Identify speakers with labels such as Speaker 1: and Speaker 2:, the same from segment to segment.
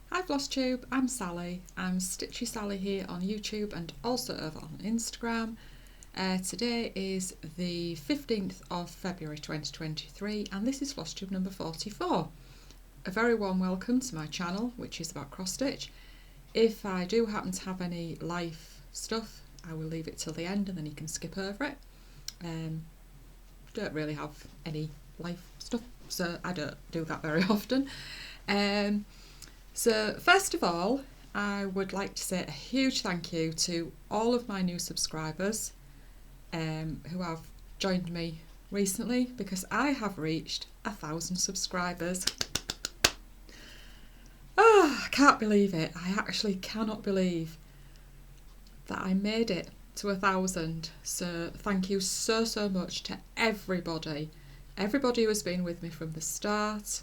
Speaker 1: Hi Floss Tube, I'm Sally. I'm StitchySally here on YouTube and also over on Instagram. Today is the 15th of February 2023 and this is Floss Tube number 44. A very warm welcome to my channel, which is about cross stitch. If I do happen to have any live stuff, I will leave it till the end and then you can skip over it. Don't really have any live stuff, so I don't do that very often. So first of all, I would like to say a huge thank you to all of my new subscribers who have joined me recently, because I have reached 1,000 subscribers. Oh, I can't believe it. I actually cannot believe that I made it to 1,000. So thank you so much to everybody who has been with me from the start,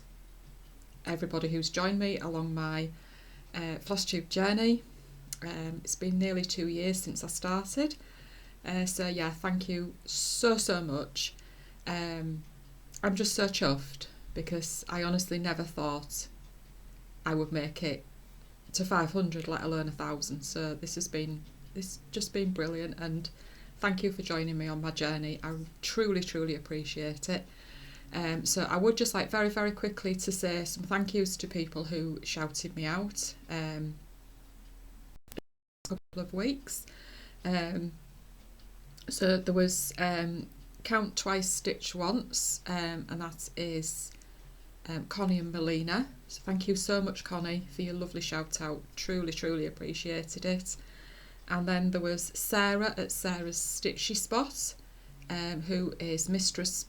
Speaker 1: everybody who's joined me along my Floss Tube journey. It's been nearly 2 years since I started, so yeah, thank you so much. I'm just so chuffed because I honestly never thought I would make it to 500, let alone 1,000. So this just been brilliant, and thank you for joining me on my journey. I truly appreciate it. So I would just like very quickly to say some thank yous to people who shouted me out a couple of weeks. So there was Count Twice Stitch Once, and that is Connie and Melina. So thank you so much, Connie, for your lovely shout out. Truly appreciated it. And then there was Sarah at Sarah's Stitchy Spot, who is Mistress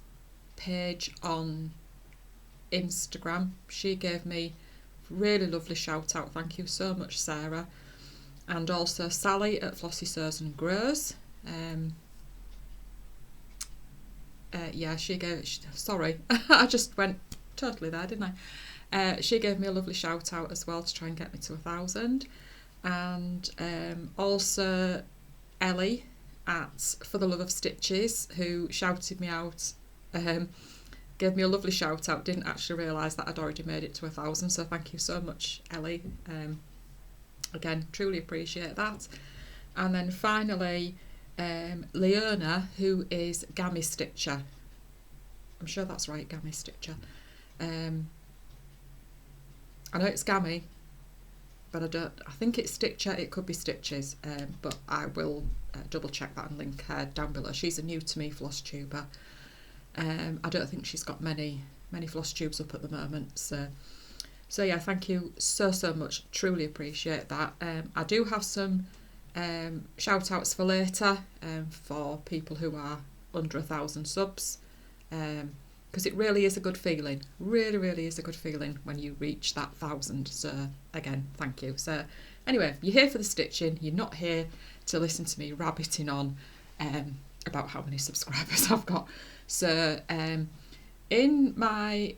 Speaker 1: page on Instagram. She gave me a really lovely shout out. Thank you so much, Sarah. And also Sally at Flossy Sews and Grows. Yeah, she gave. Sorry, I just went totally there, didn't I? She gave me a lovely shout out as well to try and get me to 1,000. And also Ellie at For the Love of Stitches, who shouted me out. Gave me a lovely shout out. Didn't actually realise that I'd already made it to 1,000, so thank you so much, Ellie. Again, truly appreciate that. And then finally, Leona, who is Gammy Stitcher. I'm sure that's right, Gammy Stitcher. I know it's Gammy, but I think it's Stitcher. It could be Stitches, but I will double check that and link her down below. She's a new to me floss tuber. I don't think she's got many floss tubes up at the moment, so yeah, thank you so much. Truly appreciate that. I do have some shout outs for later, for people who are under 1,000 subs, because it really is a good feeling. Really is a good feeling when you reach that 1,000. So again, thank you. So anyway, you're here for the stitching. You're not here to listen to me rabbiting on about how many subscribers I've got. So in my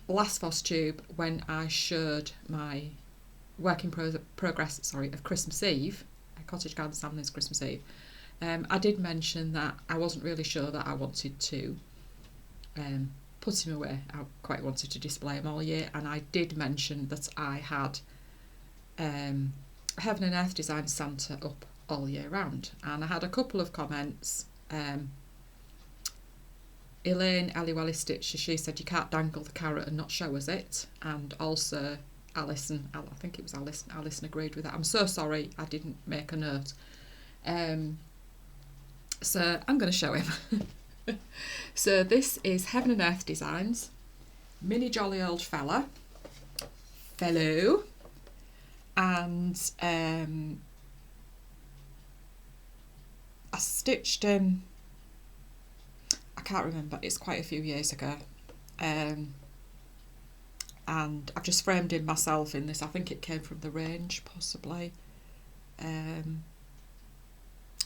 Speaker 1: last Floss Tube, when I showed my work in progress of Christmas Eve, Cottage Garden Sampling is Christmas Eve, I did mention that I wasn't really sure that I wanted to put him away. I quite wanted to display him all year, and I did mention that I had Heaven and Earth Design Santa up all year round, and I had a couple of comments. Elaine Welly Stitcher, she said you can't dangle the carrot and not show us it, and also Alison, I think it was Alison agreed with that. I'm so sorry I didn't make a note. So I'm going to show him. So this is Heaven and Earth Designs, mini jolly old fellow, and I stitched him, I can't remember, it's quite a few years ago, and I've just framed him myself in this. I think it came from the range, possibly.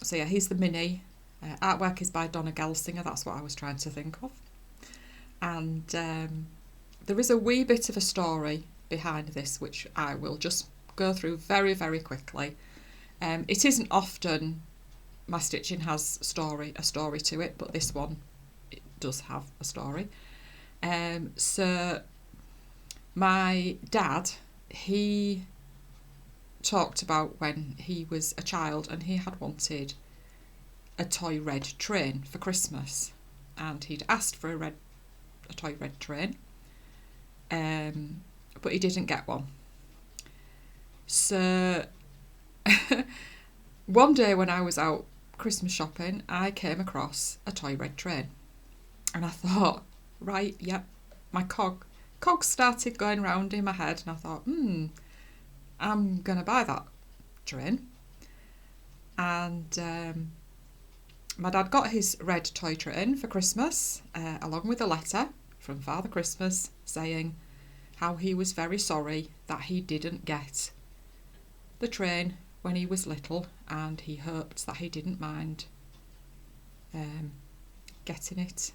Speaker 1: So yeah, he's the mini. Artwork is by Donna Gelsinger, that's what I was trying to think of. And there is a wee bit of a story behind this, which I will just go through very quickly. It isn't often my stitching has a story to it, but this one, it does have a story. So my dad, he talked about when he was a child and he had wanted a toy red train for Christmas, and he'd asked for a toy red train, but he didn't get one. So one day when I was out Christmas shopping, I came across a toy red train, and I thought, right, yep, my cogs started going round in my head, and I thought, I'm gonna buy that train. And my dad got his red toy train for Christmas, along with a letter from Father Christmas saying how he was very sorry that he didn't get the train when he was little, and he hoped that he didn't mind getting it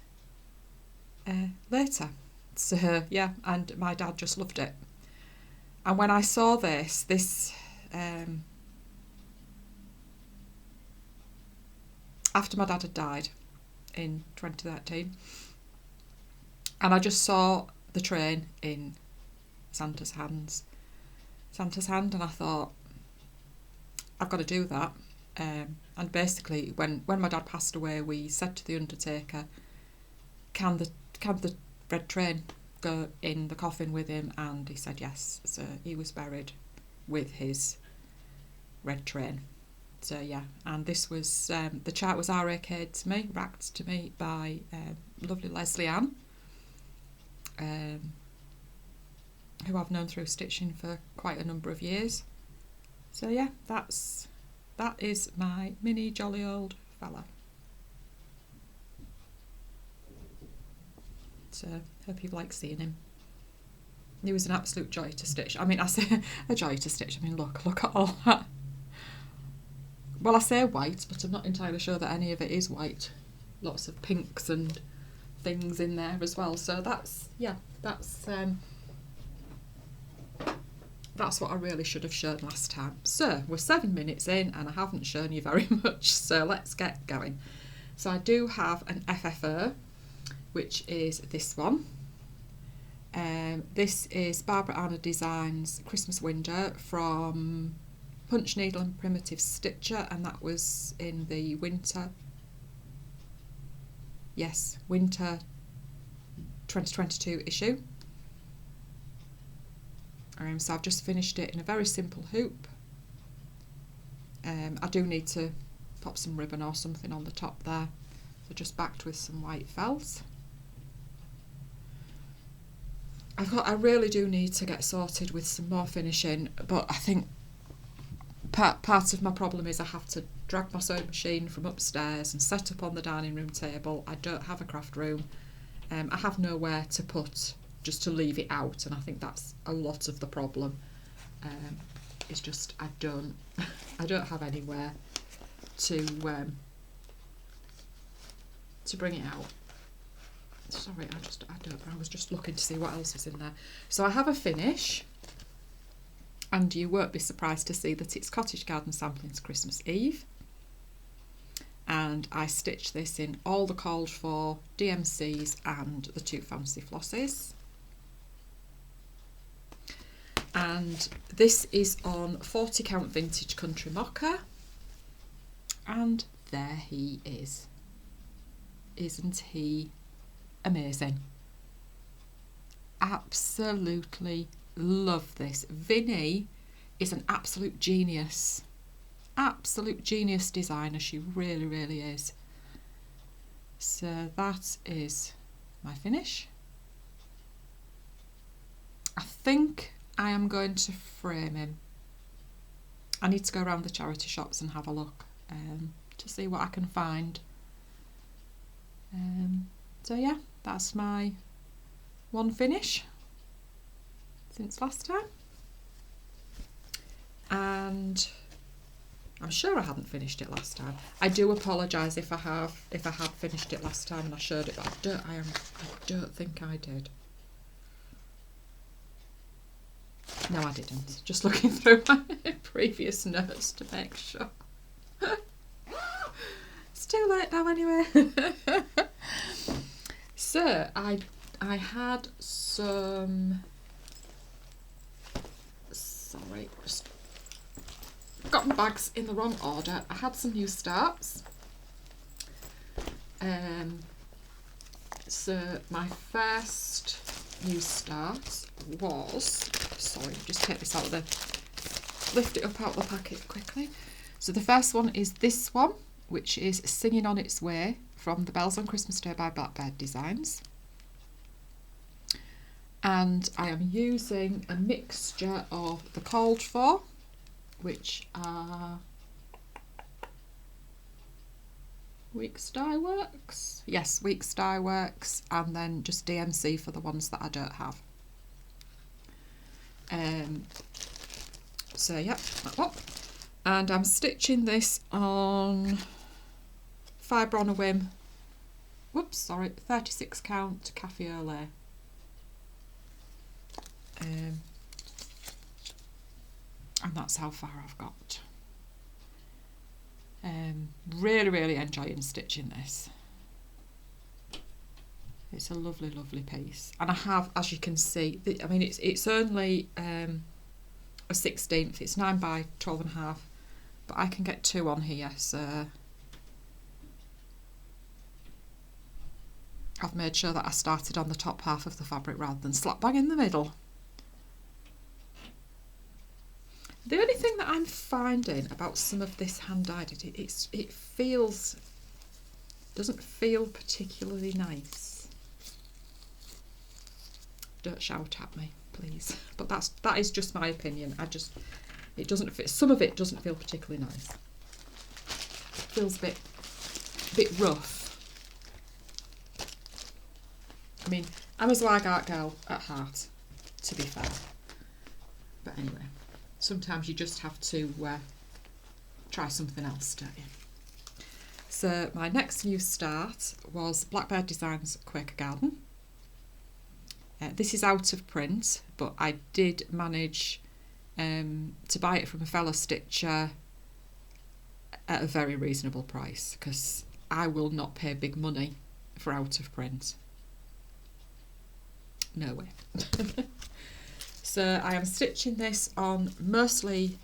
Speaker 1: later. So yeah, and my dad just loved it. And when I saw this after my dad had died in 2013, and I just saw the train in Santa's hand, and I thought, I've got to do that. And basically, when my dad passed away, we said to the undertaker, can the red train go in the coffin with him? And he said yes. So he was buried with his red train. So yeah, and this was the chart was racked to me by lovely Leslie Ann, who I've known through stitching for quite a number of years. So yeah, that is my mini jolly old fella. So hope you like seeing him. He was an absolute joy to stitch. I mean, I say a joy to stitch. I mean, look at all that. Well, I say white, but I'm not entirely sure that any of it is white. Lots of pinks and things in there as well. So that's what I really should have shown last time. So we're 7 minutes in and I haven't shown you very much, so let's get going. So I do have an FFO, which is this one. This is Barbara Anna Designs Christmas Window from Punch Needle and Primitive Stitcher, and that was in the winter 2022 issue. So I've just finished it in a very simple hoop. I do need to pop some ribbon or something on the top there, so just backed with some white felt. I really do need to get sorted with some more finishing, but I think part of my problem is I have to drag my sewing machine from upstairs and set up on the dining room table. I don't have a craft room. I have nowhere to put, just to leave it out, and I think that's a lot of the problem. It's just I don't have anywhere to bring it out. Sorry, I was just looking to see what else is in there. So I have a finish, and you won't be surprised to see that it's Cottage Garden Samplings Christmas Eve. And I stitched this in all the called for DMCs and the 2 fancy flosses. And this is on 40 count vintage country mocha, and there he is. Isn't he amazing? Absolutely love this. Vinny is an absolute genius designer. She really is. So that is my finish. I think I am going to frame him. I need to go around the charity shops and have a look to see what I can find. So yeah, that's my one finish since last time. And I'm sure I hadn't finished it last time. I do apologise if I had finished it last time and I showed it, but I don't think I did. No, I didn't. Just looking through my previous notes to make sure. It's too late now anyway. So I had some Sorry, just got my bags in the wrong order. I had some new starts. So my first new start was, sorry, just take this out of the, lift it up out of the packet quickly. So the first one is this one, which is Singing on Its Way from the Bells on Christmas Day by Blackbird Designs. And I am using a mixture of the called for, which are Weeks Dye Works. Yes, Weeks Dye Works, and then just DMC for the ones that I don't have. So yeah, that one. And I'm stitching this on Fibre on a Whim. Whoops, sorry, 36 count Cafe au lait. And that's how far I've got. Really enjoying stitching this. It's a lovely piece, and I have, as you can see, I mean it's only a 16th. It's 9 by 12.5, but I can get 2 on here, so I've made sure that I started on the top half of the fabric rather than slap bang in the middle. The only thing that I'm finding about some of this hand-dyed, it feels, doesn't feel particularly nice. Don't shout at me, please. But that is just my opinion. It doesn't fit. Some of it doesn't feel particularly nice. It feels a bit rough. I mean, I'm a swag art girl at heart, to be fair. But anyway. Sometimes you just have to try something else, don't you? So my next new start was Blackbird Designs Quaker Garden. This is out of print, but I did manage to buy it from a fellow stitcher at a very reasonable price, because I will not pay big money for out of print. No way. So I am stitching this on mostly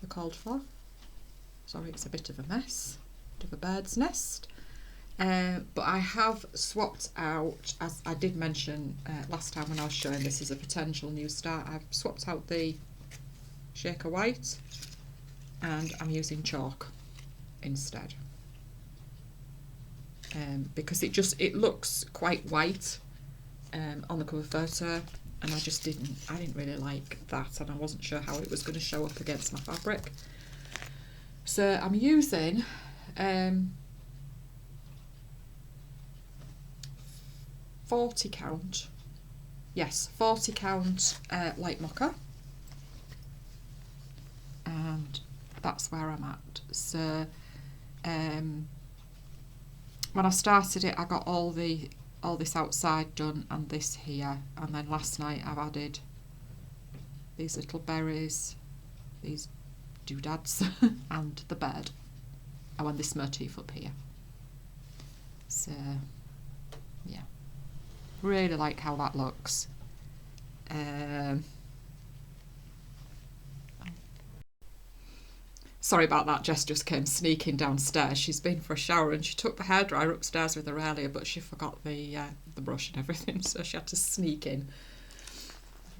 Speaker 1: the called for. Sorry, it's a bit of a mess, bit of a bird's nest. But I have swapped out, as I did mention last time when I was showing this as a potential new start, I've swapped out the Shaker White and I'm using chalk instead. Because it looks quite white on the cover photo. And I didn't really like that, and I wasn't sure how it was going to show up against my fabric. So I'm using 40 count, yes, 40 count light mocha, and that's where I'm at. So when I started it, I got all this outside done and this here, and then last night I've added these little berries, these doodads and the bird, and this motif up here. So yeah, really like how that looks. Sorry about that, Jess just came sneaking downstairs. She's been for a shower and she took the hairdryer upstairs with her earlier, but she forgot the brush and everything, so she had to sneak in.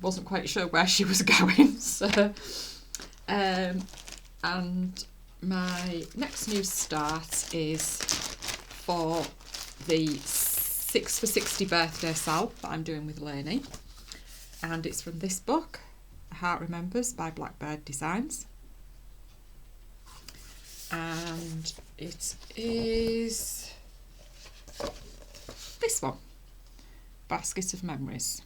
Speaker 1: Wasn't quite sure where she was going, so and my next new start is for the 6 for 60 birthday sal that I'm doing with Lainey, and it's from this book, A Heart Remembers by Blackbird Designs. And it is this one, Basket of Memories.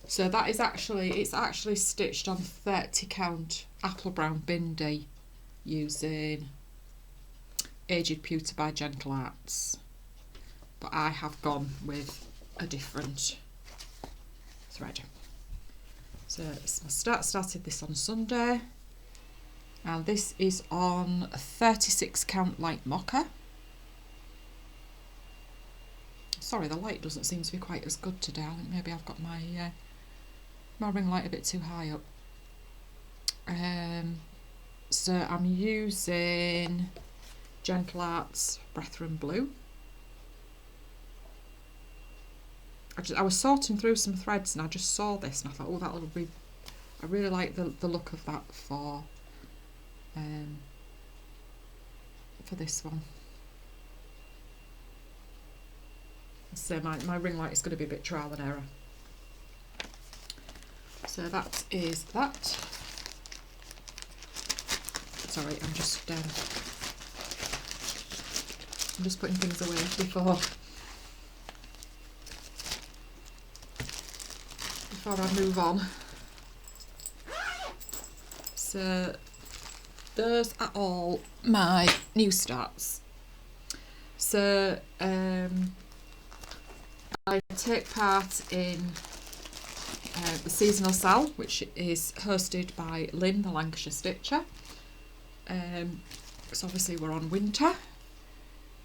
Speaker 1: So that is it's actually stitched on 30 count apple brown bindi using Aged Pewter by Gentle Arts, but I have gone with a different thread. So I started this on Sunday. And this is on 36 count light mocha. Sorry, the light doesn't seem to be quite as good today. I think maybe I've got my my ring light a bit too high up. So I'm using Gentle Arts Brethren Blue. I was sorting through some threads and I just saw this and I thought, oh, that'll be, I really like the look of that for this one. So my ring light is going to be a bit trial and error. So that is that. Sorry, I'm just putting things away before I move on. So those are all my new starts. So I take part in the seasonal sale, which is hosted by Lynn, the Lancashire Stitcher. So obviously we're on winter,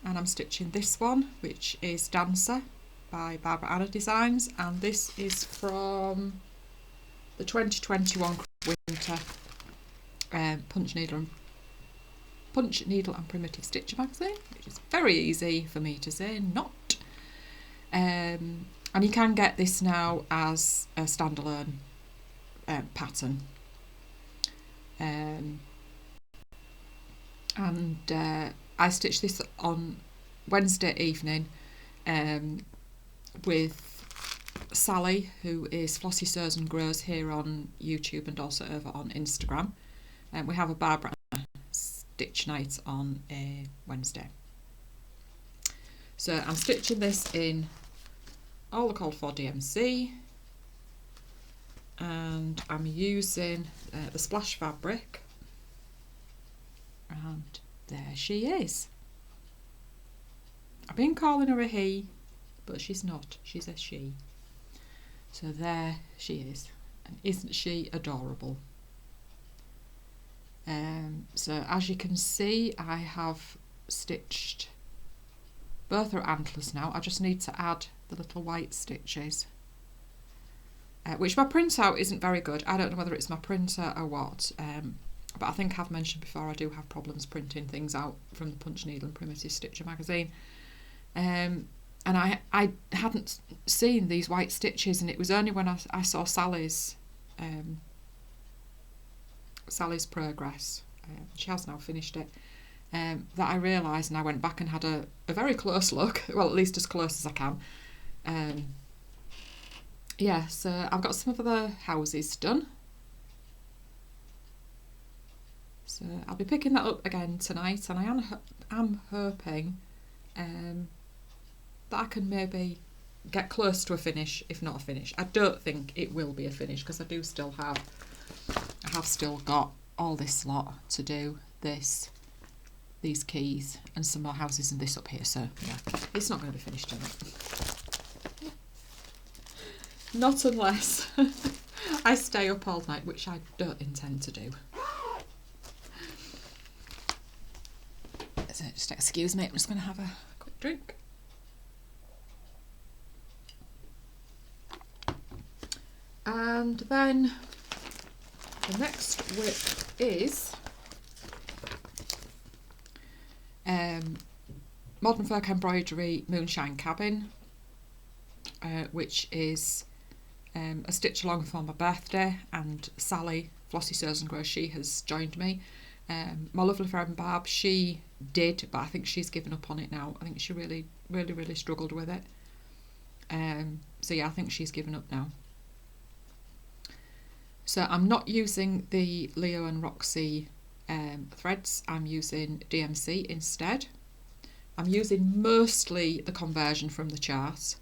Speaker 1: and I'm stitching this one, which is Dancer by Barbara Anna Designs, and this is from the 2021 winter Punch Needle and Primitive Stitcher magazine, which is very easy for me to say not. And you can get this now as a standalone pattern. I stitched this on Wednesday evening with Sally, who is Flossy Sews and Grows here on YouTube and also over on Instagram. We have a Barbara stitch night on a Wednesday. So I'm stitching this in all the called for DMC, and I'm using the splash fabric, and there she is. I've been calling her a he, but she's not, she's a she. So there she is, and isn't she adorable? So as you can see, I have stitched both her antlers now. I just need to add the little white stitches, which my printout isn't very good. I don't know whether it's my printer or what, but I think I've mentioned before I do have problems printing things out from the Punch Needle and Primitive Stitcher magazine. And I hadn't seen these white stitches, and it was only when I saw Sally's progress, she has now finished it, that I realised, and I went back and had a very close look, well, at least as close as I can. Yeah, so I've got some of the houses done. So I'll be picking that up again tonight, and I am hoping that I can maybe get close to a finish, if not a finish. I don't think it will be a finish, because I have still got all this lot to do, these keys and some more houses and this up here, so yeah, it's not going to be finished tonight. Not unless I stay up all night, which I don't intend to do. So just excuse me, I'm just going to have a quick drink. And then the next whip is Modern Folk Embroidery Moonshine Cabin, which is a stitch along for my birthday, and Sally, Flossy Sews and Grows, she has joined me. My lovely friend Barb, she did, but I think she's given up on it now. I think she really struggled with it. So yeah, I think she's given up now. So I'm not using the Leo and Roxy threads, I'm using DMC instead. I'm using mostly the conversion from the chart.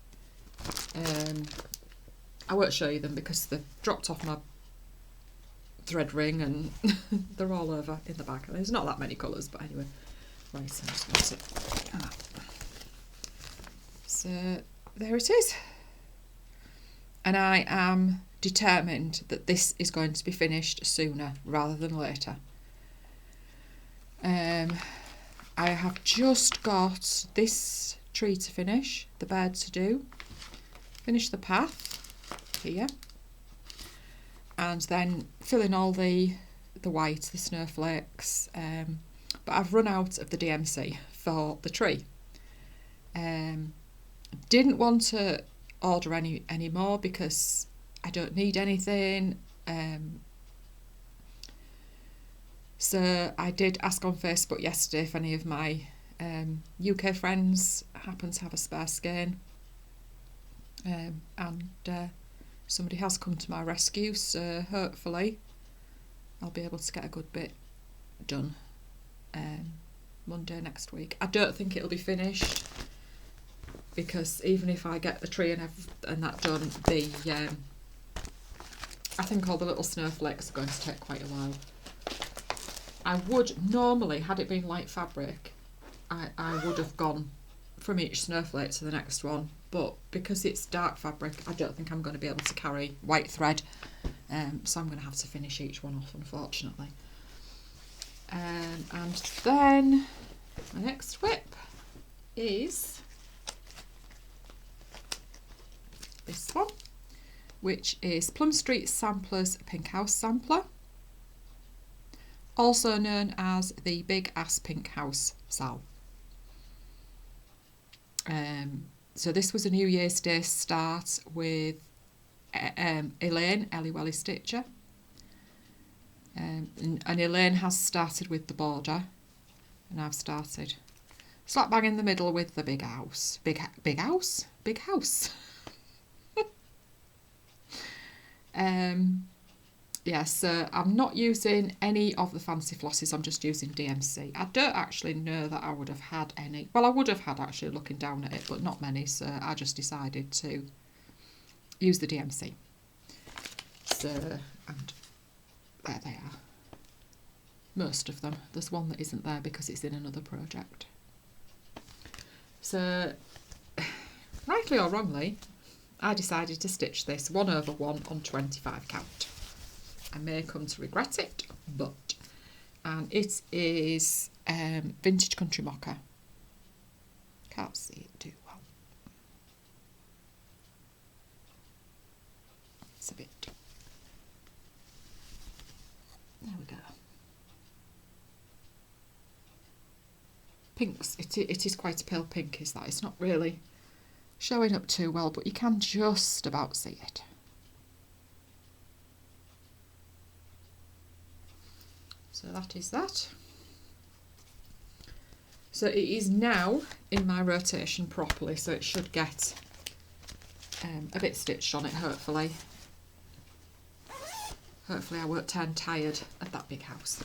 Speaker 1: I won't show you them because they've dropped off my thread ring and they're all over in the back. There's not that many colours, but anyway. Right, so I'm just going to... So there it is. And I am determined that this is going to be finished sooner rather than later. I have just got this tree to finish, the bed to do, finish the path here, and then fill in all the white, the snowflakes. But I've run out of the DMC for the tree. Didn't want to order any more because I don't need anything. So I did ask on Facebook yesterday if any of my UK friends happen to have a spare skein, and somebody has come to my rescue, so hopefully I'll be able to get a good bit done Monday next week. I don't think it'll be finished because even if I get the tree and that done, I think all the little snowflakes are going to take quite a while. I would normally, had it been light fabric, I would have gone from each snowflake to the next one, but because it's dark fabric, I don't think I'm going to be able to carry white thread, so I'm going to have to finish each one off, unfortunately. And then my next whip is this one, which is Plum Street Samplers Pink House Sampler, also known as the Big Ass Pink House Sal. So this was a New Year's Day start with Elaine, Ellie Welly Stitcher. And Elaine has started with the border, and I've started slap bang in the middle with the big house. Big house? Big house. Yeah, so I'm not using any of the fancy flosses, I'm just using DMC. I don't actually know that I would have had any. Well, I would have had actually looking down at it, but not many, so I just decided to use the DMC. So, and there they are. Most of them. There's one that isn't there because it's in another project. So, rightly or wrongly, I decided to stitch this 1/1 on 25 count. I may come to regret it, but it is Vintage Country Mocha. Can't see it too well. It's a bit. There we go. Pinks. It is quite a pale pink, is that? It's not really showing up too well, but you can just about see it. So that is that. So it is now in my rotation properly, so it should get a bit stitched on it, hopefully. Hopefully I won't turn tired of that big house.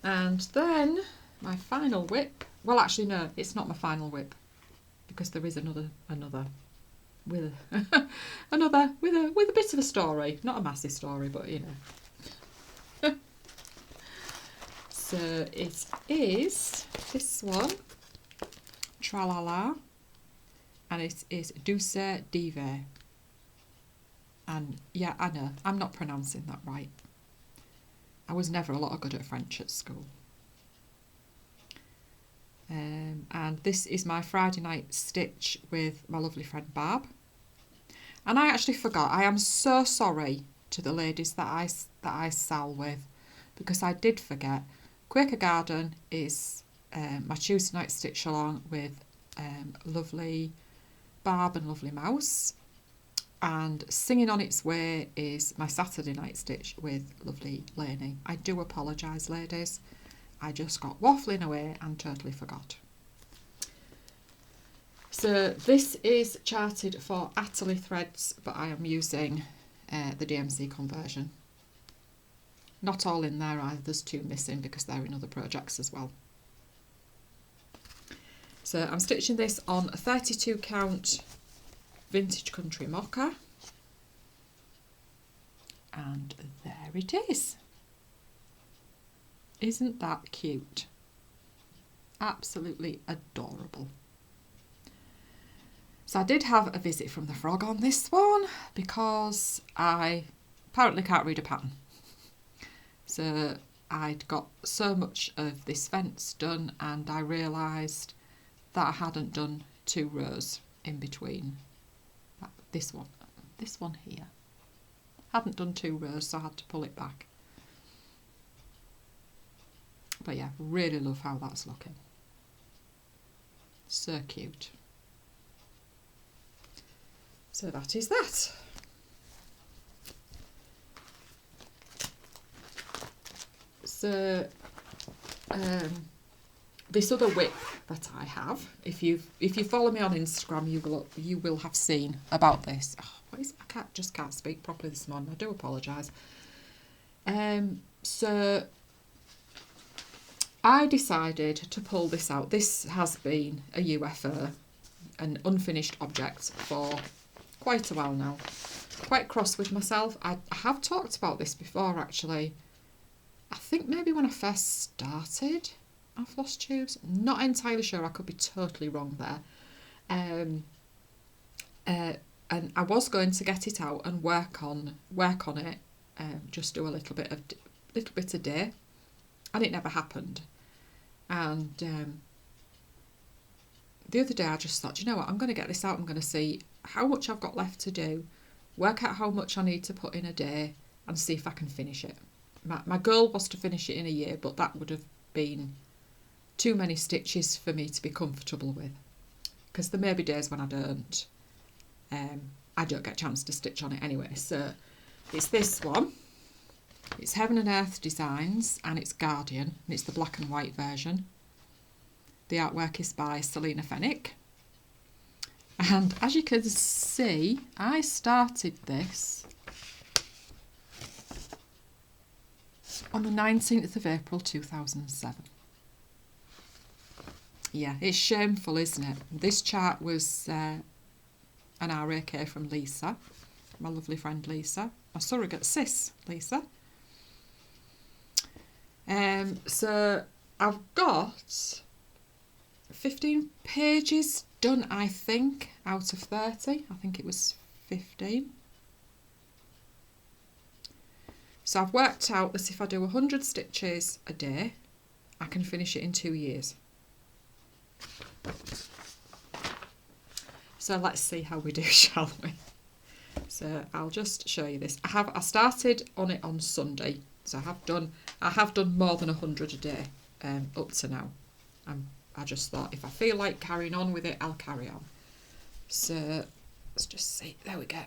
Speaker 1: And then my final whip, well actually no, it's not my final whip, because there is another with with a bit of a story, not a massive story, but you know. So it is this one, Tralala, and it is Douceur D'Hiver. And yeah, I know, I'm not pronouncing that right. I was never a lot good at French at school. And this is my Friday night stitch with my lovely friend Barb. And I actually forgot, I am so sorry to the ladies that I sal with, because I did forget. Quaker Garden is my Tuesday night stitch along with lovely Barb and lovely Mouse, and Singing on Its Way is my Saturday night stitch with lovely Lainey. I do apologise, ladies, I just got waffling away and totally forgot. So this is charted for Atterley threads, but I am using the DMC conversion. Not all in there either, there's 2 missing because they're in other projects as well. So I'm stitching this on a 32 count Vintage Country Mocha, and there it is. Isn't that cute? Absolutely adorable. So I did have a visit from the frog on this one because I apparently can't read a pattern. So I'd got so much of this fence done and I realised that I hadn't done 2 rows in between. This one here. Hadn't done 2 rows, so I had to pull it back. But yeah, really love how that's looking. So cute. So that is that. So this other whip that I have, if you follow me on Instagram, you will have seen about this. Oh, what is it? I just can't speak properly this morning. I do apologise. So I decided to pull this out. This has been a UFO, an unfinished object, for quite a while now. Quite cross with myself. I have talked about this before, actually. I think maybe when I first started on Floss Tubes. Not entirely sure. I could be totally wrong there. And I was going to get it out and work on it. Just do a little bit a day, and it never happened. And the other day I just thought, you know what, I'm going to get this out. I'm going to see how much I've got left to do, work out how much I need to put in a day, and see if I can finish it. My goal was to finish it in a year, but that would have been too many stitches for me to be comfortable with, because there may be days when I don't get a chance to stitch on it anyway. So it's this one. It's Heaven and Earth Designs, and it's Guardian, and it's the black and white version. The artwork is by Selena Fennick. And as you can see, I started this on the 19th of April 2007. Yeah, it's shameful, isn't it? This chart was an RAK from Lisa, my lovely friend Lisa, my surrogate sis, Lisa. So I've got 15 pages done, I think, out of 30. I think it was 15. So I've worked out that if I do 100 stitches a day, I can finish it in 2 years. So let's see how we do, shall we? So I'll just show you this. I started on it on Sunday, so I have done more than 100 a day up to now. I just thought if I feel like carrying on with it, I'll carry on. So let's just see. There we go.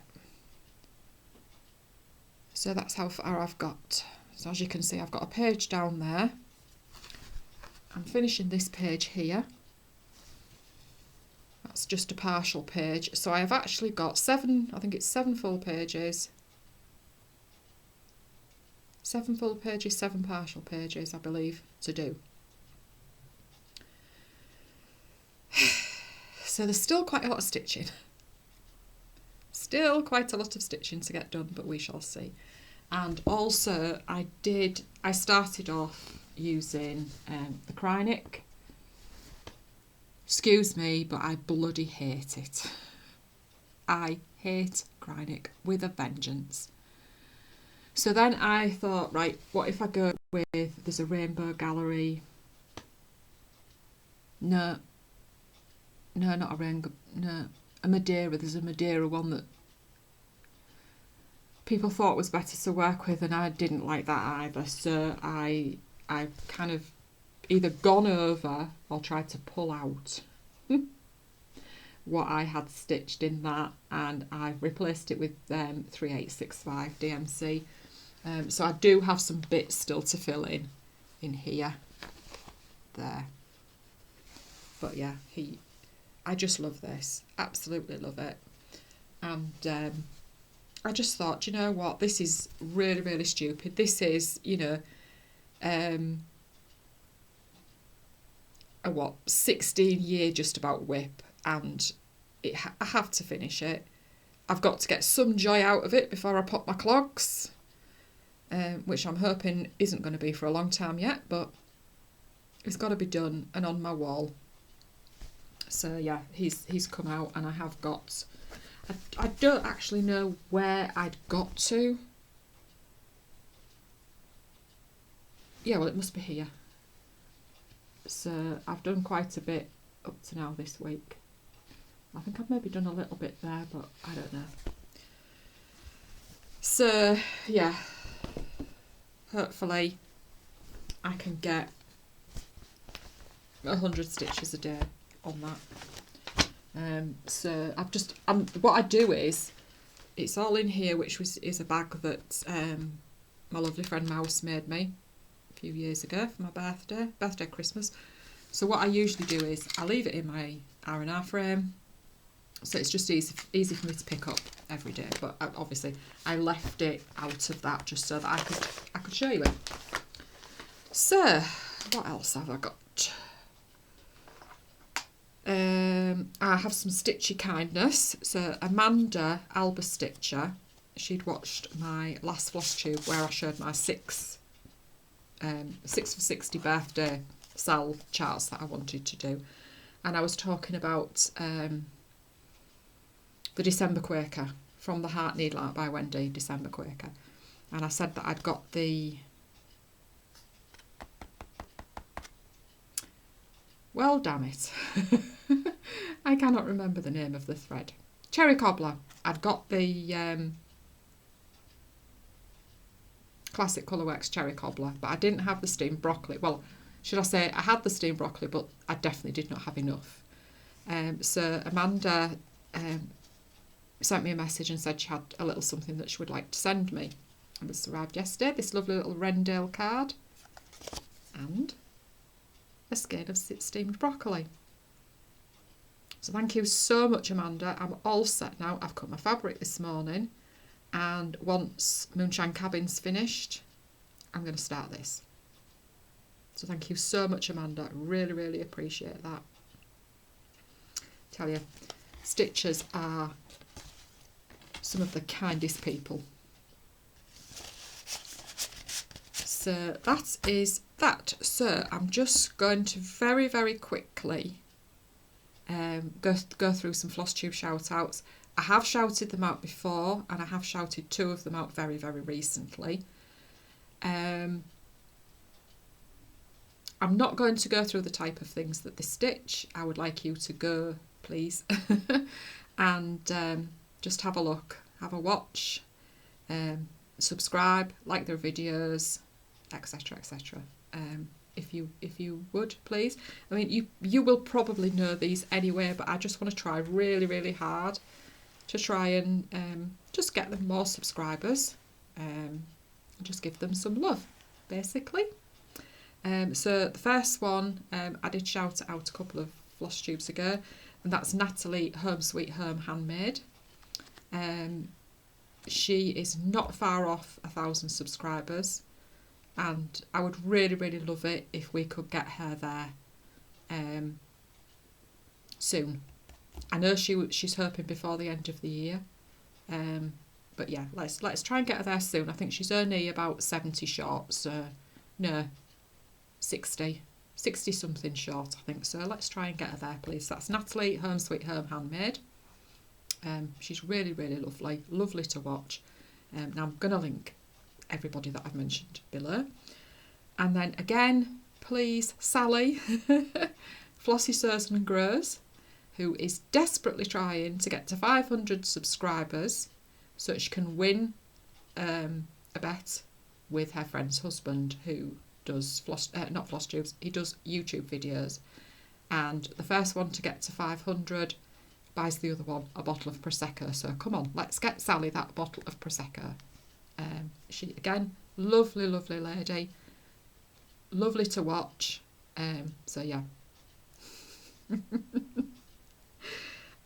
Speaker 1: So that's how far I've got. So as you can see, I've got a page down there. I'm finishing this page here. That's just a partial page. So I have actually got 7 full pages. 7 full pages, 7 partial pages, I believe, to do. So there's still quite a lot of stitching. Still quite a lot of stitching to get done, but we shall see. And also I started off using the Krynic. Excuse me, but I bloody hate it. I hate Krynic with a vengeance. So then I thought, right, what if I go with, there's a Rainbow Gallery. No, not a Rainbow, no, a Madeira. There's a Madeira one that people thought was better to work with, and I didn't like that either. So I kind of either gone over or tried to pull out what I had stitched in that, and I've replaced it with 3865 DMC. So I do have some bits still to fill in here, there. But yeah, I just love this, absolutely love it. And I just thought, you know what, this is really, really stupid. This is, you know, a 16-year just about whip, and I have to finish it. I've got to get some joy out of it before I pop my clogs, which I'm hoping isn't going to be for a long time yet, but it's got to be done and on my wall. So yeah, he's come out, and I have got, I don't actually know where I'd got to. Yeah, well, it must be here. So I've done quite a bit up to now this week. I think I've maybe done a little bit there, but I don't know. So yeah, hopefully I can get 100 stitches a day on that. So what I do is, it's all in here, which is a bag that my lovely friend Mouse made me a few years ago for my birthday, Christmas. So what I usually do is I leave it in my R&R frame, so it's just easy for me to pick up every day. But obviously I left it out of that just so that I could show you it. So what else have I got? I have some Stitchy kindness. So Amanda Alba Stitcher, she'd watched my last Floss Tube where I showed my 6 for 60 birthday sal charts that I wanted to do, and I was talking about the December Quaker from the Heart Needle Art by Wendy, December Quaker, and I said that I'd got the, well damn it, I cannot remember the name of the thread, Cherry Cobbler. I'd got the Classic Colourworks Cherry Cobbler, but I didn't have the steamed broccoli. Well, should I say I had the steamed broccoli, but I definitely did not have enough. So Amanda sent me a message and said she had a little something that she would like to send me. And this arrived yesterday, this lovely little Rendale card and a skein of steamed broccoli. So thank you so much, Amanda. I'm all set now. I've cut my fabric this morning, and once Moonshine Cabin's finished, I'm going to start this. So thank you so much, Amanda. Really, really appreciate that. Tell you, stitchers are some of the kindest people. So that is that. So I'm just going to very, very quickly go through some Floss Tube shout outs. I have shouted them out before, and I have shouted 2 of them out very, very recently. I'm not going to go through the type of things that they stitch. I would like you to go, please, and just have a look, have a watch, subscribe, like their videos, etc., etc. If you would, please. I mean, you will probably know these anyway, but I just want to try really, really hard to try and just get them more subscribers, just give them some love, basically. So the first one, I did shout out a couple of Floss Tubes ago, and that's Natalie Home Sweet Home Handmade. She is not far off 1,000 subscribers, and I would really, really love it if we could get her there soon. I know she's hoping before the end of the year, but yeah, let's try and get her there soon. I think she's only about 70 short, so no, 60 something short, I think. So let's try and get her there, please. That's Natalie Home Sweet Home Handmade. She's really, really lovely to watch. Now I'm going to link everybody that I've mentioned below. And then again, please, Sally, Flossie Sews and Grows, who is desperately trying to get to 500 subscribers so she can win a bet with her friend's husband, who does not Floss Tubes, he does YouTube videos, and the first one to get to 500 buys the other one a bottle of Prosecco. So come on, let's get Sally that bottle of Prosecco. She, again, lovely lady, lovely to watch. So yeah.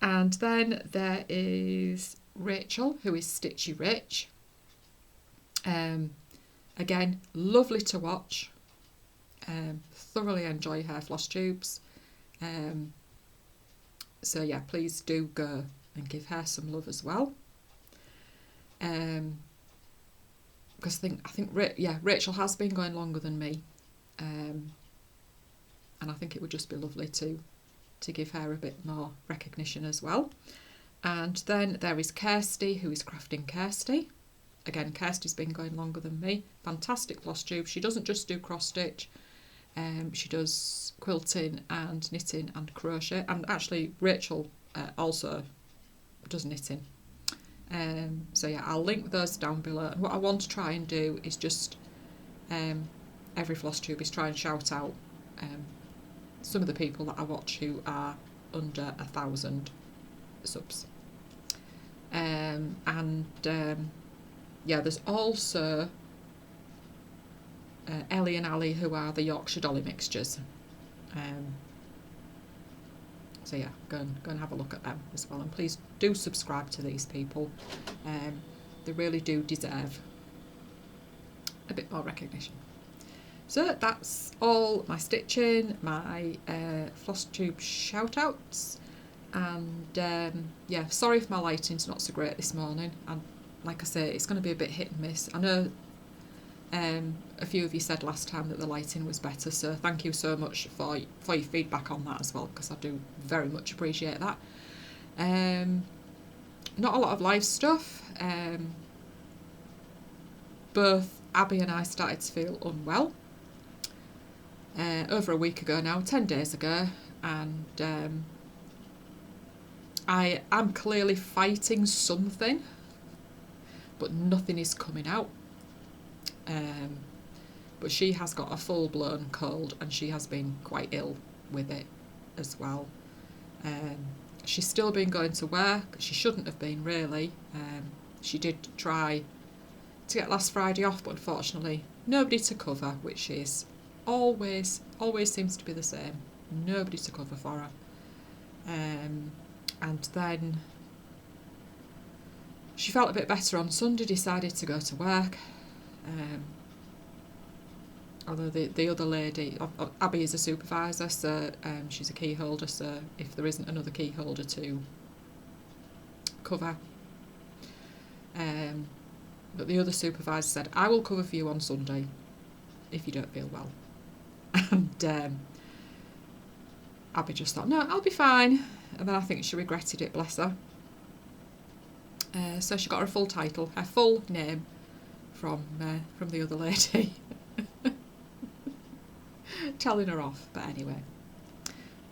Speaker 1: And then there is Rachel, who is Stitchy Rich. Again, lovely to watch. Thoroughly enjoy her Floss Tubes. So yeah, please do go and give her some love as well. Because I think Rachel has been going longer than me, and I think it would just be lovely to give her a bit more recognition as well. And then there is Kirsty, who is Crafting Kirsty. Again, Kirsty's been going longer than me. Fantastic Floss Tube. She doesn't just do cross stitch. She does quilting and knitting and crochet. And actually, Rachel also does knitting. So yeah, I'll link those down below. And what I want to try and do is just every floss tube is try and shout out some of the people that I watch who are under 1,000 subs. Yeah, there's also Ellie and Ali, who are the Yorkshire Dolly mixtures. So yeah, go and have a look at them as well, and please do subscribe to these people. They really do deserve a bit more recognition. So that's all my stitching, my floss tube shout outs, and yeah, sorry if my lighting's not so great this morning, and like I say, it's going to be a bit hit and miss. I know a few of you said last time that the lighting was better, so thank you so much for your feedback on that as well, because I do very much appreciate that. Not a lot of live stuff. Both Abby and I started to feel unwell over a week ago now, 10 days ago, and I am clearly fighting something, but nothing is coming out. But she has got a full-blown cold, and she has been quite ill with it as well. She's still been going to work. She shouldn't have been, really. She did try to get last Friday off, but unfortunately nobody to cover, which is always seems to be the same. Nobody to cover for her. And then she felt a bit better on Sunday, decided to go to work. Although the other lady, Abby is a supervisor, so she's a key holder, so if there isn't another key holder to cover, but the other supervisor said, I will cover for you on Sunday if you don't feel well. And Abby just thought, no, I'll be fine. And then I think she regretted it, bless her. So she got her full title, her full name from the other lady. Telling her off, but anyway.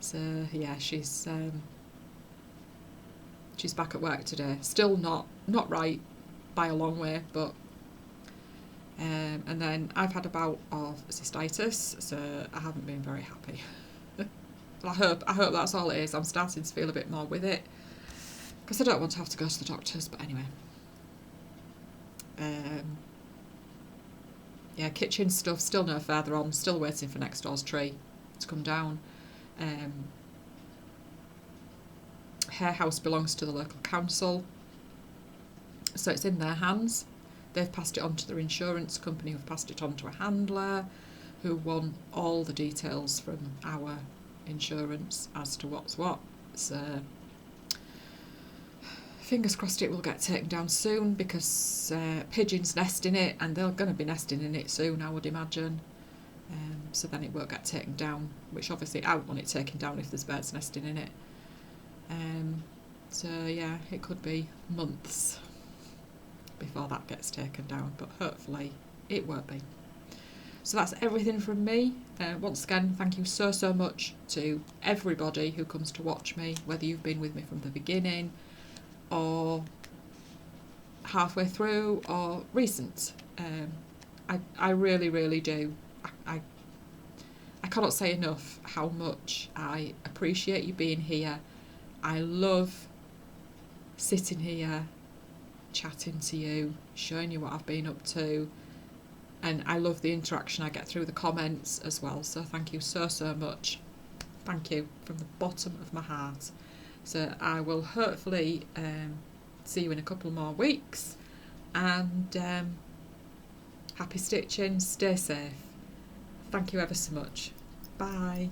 Speaker 1: So yeah, she's back at work today. Still not right by a long way, but and then I've had a bout of cystitis, so I haven't been very happy. But I hope that's all it is. I'm starting to feel a bit more with it, because I don't want to have to go to the doctors. But anyway, yeah, kitchen stuff still no further on. Still waiting for next door's tree to come down. Her house belongs to the local council, so it's in their hands. They've passed it on to their insurance company, who've passed it on to a handler, who want all the details from our insurance as to what's what. So fingers crossed it will get taken down soon, because pigeons nest in it, and they're going to be nesting in it soon, I would imagine. So then it won't get taken down, which obviously I wouldn't want it taken down if there's birds nesting in it. So yeah, it could be months before that gets taken down, but hopefully it won't be. So that's everything from me. Once again, thank you so much to everybody who comes to watch me, whether you've been with me from the beginning or halfway through or recent. I really do. I cannot say enough how much I appreciate you being here. I love sitting here chatting to you, showing you what I've been up to, and I love the interaction I get through the comments as well, so thank you so much. Thank you from the bottom of my heart. So I will hopefully see you in a couple more weeks, and happy stitching, stay safe. Thank you ever so much. Bye.